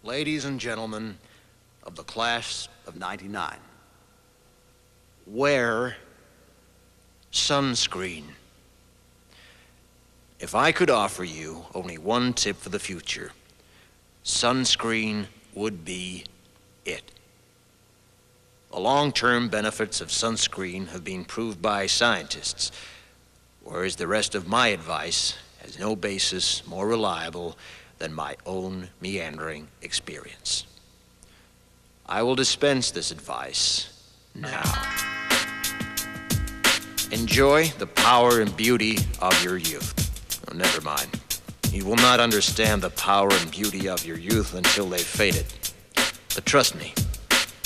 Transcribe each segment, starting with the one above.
Ladies and gentlemen of the class of '99, wear sunscreen. If I could offer you only one tip for the future, sunscreen would be it. The long-term benefits of sunscreen have been proved by scientists, whereas the rest of my advice has no basis more reliable than my own meandering experience. I will dispense this advice now. Enjoy the power and beauty of your youth. Oh, never mind. You will not understand the power and beauty of your youth until they've faded. But trust me,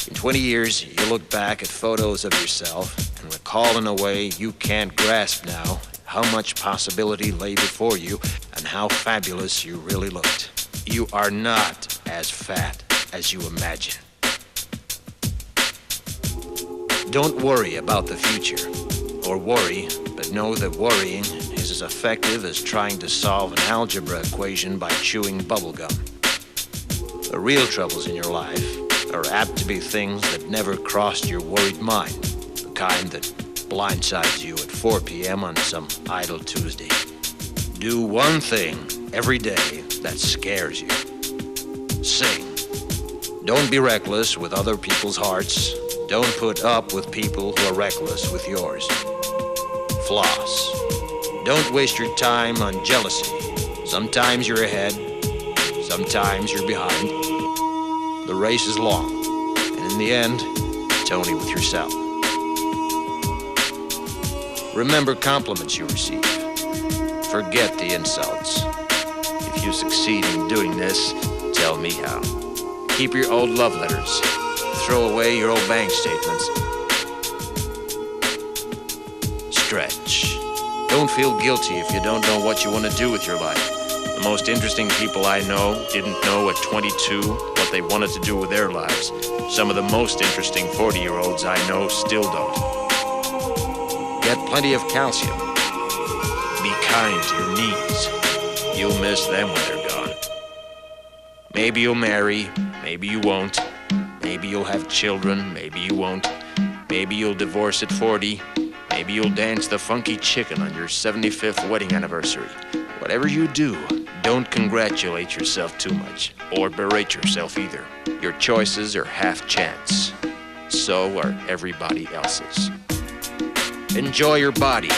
in 20 years, you'll look back at photos of yourself and recall in a way you can't grasp now how much possibility lay before you and how fabulous you really looked. You are not as fat as you imagine. Don't worry about the future, or worry, but know that worrying is as effective as trying to solve an algebra equation by chewing bubblegum. The real troubles in your life are apt to be things that never crossed your worried mind, the kind that blindsides you at 4 p.m. on some idle Tuesday. Do one thing every day that scares you. Sing. Don't be reckless with other people's hearts. Don't put up with people who are reckless with yours. Floss. Don't waste your time on jealousy. Sometimes you're ahead, sometimes you're behind. The race is long, and in the end, it's only with yourself. Remember compliments you receive. Forget the insults. If you succeed in doing this, tell me how. Keep your old love letters. Throw away your old bank statements. Stretch. Don't feel guilty if you don't know what you want to do with your life. The most interesting people I know didn't know at 22 what they wanted to do with their lives. Some of the most interesting 40-year-olds I know still don't. Get plenty of calcium. Be kind to your knees. You'll miss them when they're gone. Maybe you'll marry, maybe you won't. Maybe you'll have children, maybe you won't. Maybe you'll divorce at 40. Maybe you'll dance the funky chicken on your 75th wedding anniversary. Whatever you do, don't congratulate yourself too much, or berate yourself either. Your choices are half chance. So are everybody else's. Enjoy your body.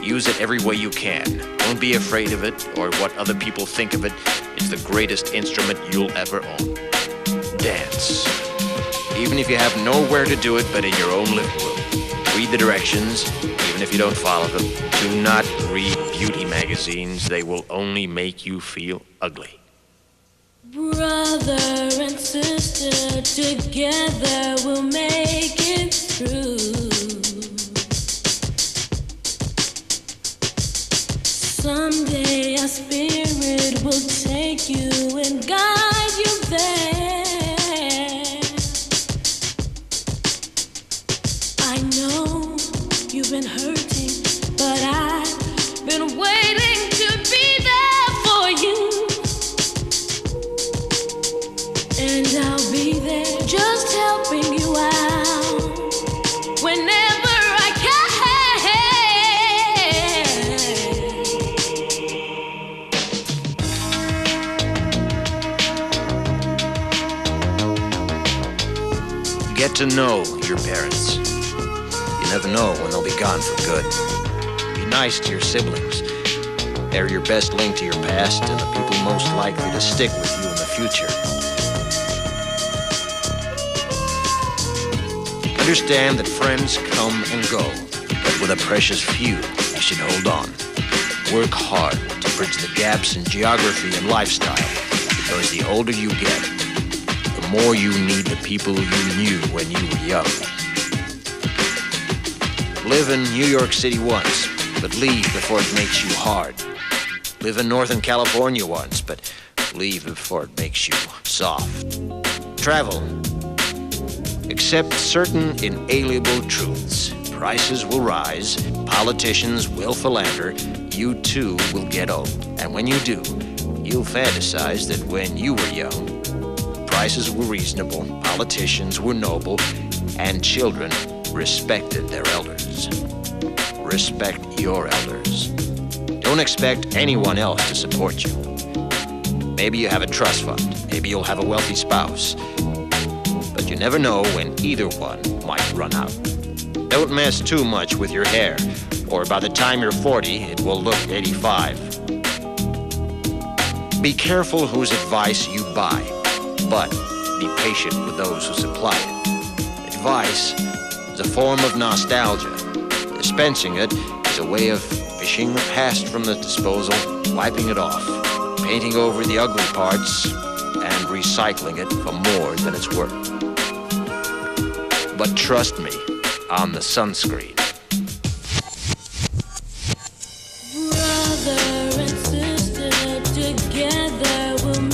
Use it every way you can. Don't be afraid of it or what other people think of it. It's the greatest instrument you'll ever own. Dance. Even if you have nowhere to do it but in your own living room. Read the directions, even if you don't follow them. Do not read beauty magazines. They will only make you feel ugly. Brother and sister, together we'll make it through. Someday our spirit will take you and guide you there. I know you've been hurting, but I've been waiting to be there for you. And I'll be there just helping you out whenever I can. Get to know your parents. You never know when they'll be gone for good. Be nice to your siblings. They're your best link to your past and the people most likely to stick with you in the future. Understand that friends come and go, but with a precious few, you should hold on. Work hard to bridge the gaps in geography and lifestyle, because the older you get, the more you need the people you knew when you were young. Live in New York City once, but leave before it makes you hard. Live in Northern California once, but leave before it makes you soft. Travel. Accept certain inalienable truths. Prices will rise, politicians will philander, you too will get old. And when you do, you'll fantasize that when you were young, prices were reasonable, politicians were noble, and children respected their elders. Respect your elders. Don't expect anyone else to support you. Maybe you have a trust fund. Maybe you'll have a wealthy spouse. But you never know when either one might run out. Don't mess too much with your hair, or by the time you're 40, it will look 85. Be careful whose advice you buy, but be patient with those who supply it. Advice is a form of nostalgia. Dispensing it is a way of fishing the past from the disposal, wiping it off, painting over the ugly parts, and recycling it for more than it's worth. But trust me on the sunscreen. Brother and sister, together we'll